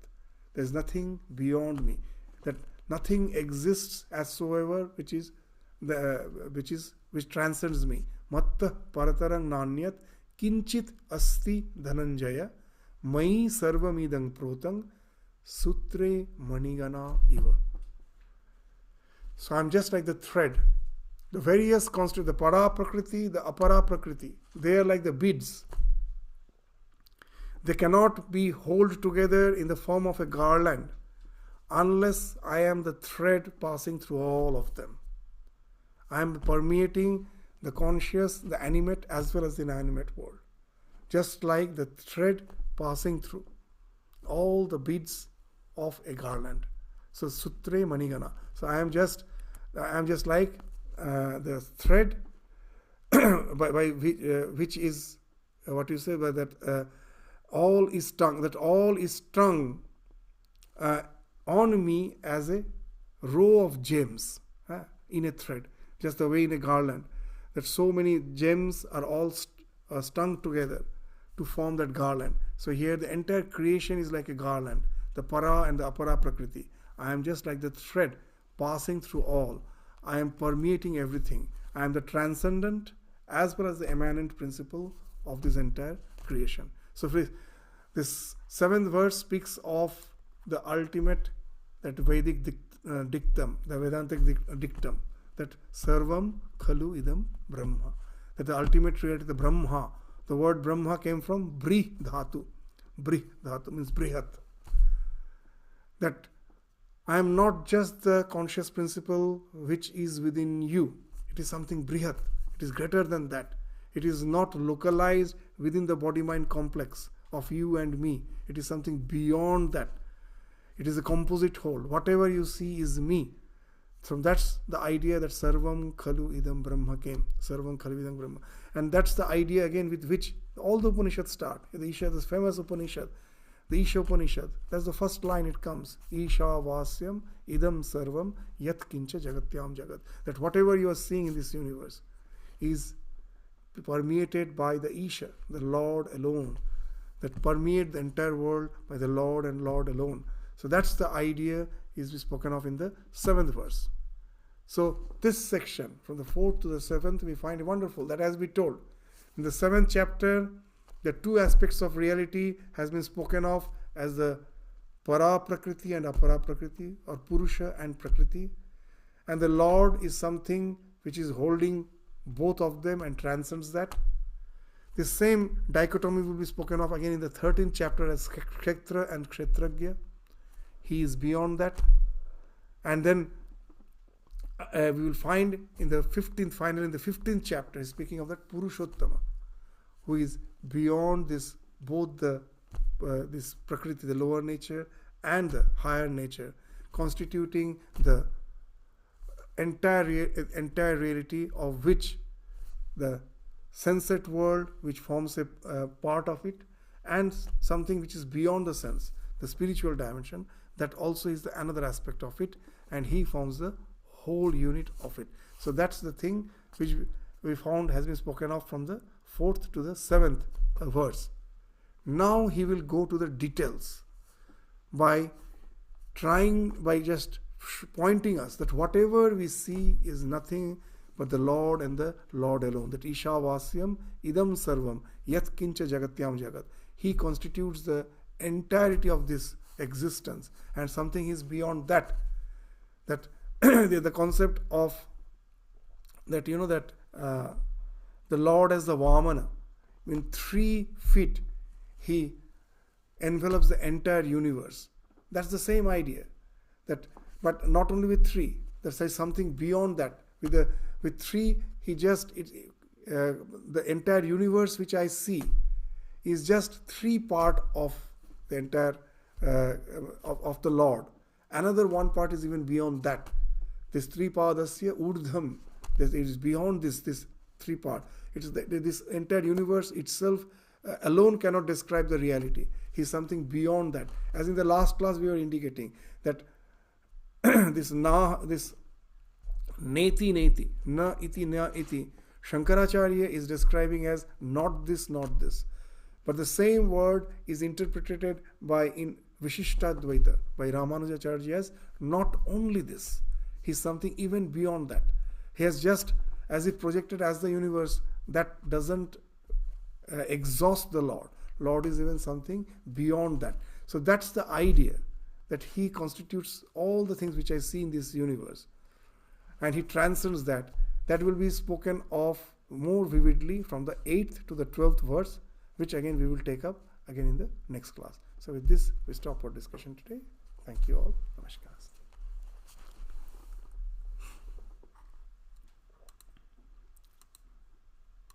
There is nothing beyond me. That nothing exists as soever which transcends me. Matta paratarang nanyat kinchit asti dhananjaya mai sarvamidang protang sutre manigana iva. So I'm just like the thread. The various constitute the para prakriti, the apara prakriti. They are like the beads. They cannot be held together in the form of a garland unless I am the thread passing through all of them. I am permeating the conscious, the animate as well as the inanimate world. Just like the thread passing through all the beads of a garland. So sutre manigana. So I am just like the thread by which is what you say by that all is strung. That all is strung on me as a row of gems in a thread, just the way in a garland. That so many gems are all strung together to form that garland. So here the entire creation is like a garland, the para and the apara prakriti. I am just like the thread passing through all. I am permeating everything. I am the transcendent as well as the immanent principle of this entire creation. So this 7th verse speaks of the ultimate, that Vedic dictum, the Vedantic dictum, that sarvam khalu idam brahma, that the ultimate reality, the Brahma. The word Brahma came from Bri Dhatu. Bri Dhatu means Brihat. That I am not just the conscious principle which is within you. It is something Brihat. It is greater than that. It is not localized within the body-mind complex of you and me. It is something beyond that. It is a composite whole. Whatever you see is me. So that's the idea that Sarvam Khalu Idam Brahma came. Sarvam Khalu Idam Brahma. And that's the idea again with which all the Upanishads start. The Isha, this famous Upanishad, the Isha Upanishad, that's the first line it comes. Isha Vasyam Idam Sarvam Yat Kincha Jagatyam Jagat. That whatever you are seeing in this universe is permeated by the Isha, the Lord alone. That permeate the entire world by the Lord and Lord alone. So that's the idea is spoken of in the 7th verse. So this section from the 4th to the 7th we find wonderful. That has been told. In the 7th chapter, the two aspects of reality has been spoken of as the para prakriti and apara prakriti, or purusha and prakriti. And the Lord is something which is holding both of them and transcends that. The same dichotomy will be spoken of again in the 13th chapter as Kshetra and Kshetragya. He is beyond that. And then we will find in the 15th, finally in the 15th chapter, speaking of that Purushottama, who is beyond this, both the this Prakriti, the lower nature, and the higher nature, constituting the entire reality of which the sensate world, which forms a part of it, and something which is beyond the sense, the spiritual dimension, that also is another aspect of it, and he forms the whole unit of it. So that's the thing which we found has been spoken of from the 4th to the 7th verse. Now he will go to the details by just pointing us that whatever we see is nothing but the Lord and the Lord alone. That Isha Vasyam Idam Sarvam Yat Kincha Jagatyam Jagat. He constitutes the entirety of this existence, and something is beyond that. That the concept of that, the Lord as the Vamana, in 3 feet he envelops the entire universe. That's the same idea. That, but not only with 3. There's something beyond that. With 3, the entire universe which I see is just 3 part of the entire of the Lord. Another 1 part is even beyond that. This 3 padasya urdham. It is beyond this 3 part. It is this entire universe itself alone cannot describe the reality. He is something beyond that. As in the last class we were indicating that this Neti neti, na iti na iti. Shankaracharya is describing as not this, not this. But the same word is interpreted in Vishishtadvaita by Ramanujacharya as not only this. He is something even beyond that. He has just, as if projected as the universe, that doesn't exhaust the Lord. Lord is even something beyond that. So that's the idea, that he constitutes all the things which I see in this universe. And he transcends that. That will be spoken of more vividly from the 8th to the 12th verse, which again we will take up again in the next class. So with this, we stop our discussion today. Thank you all. Namaskar.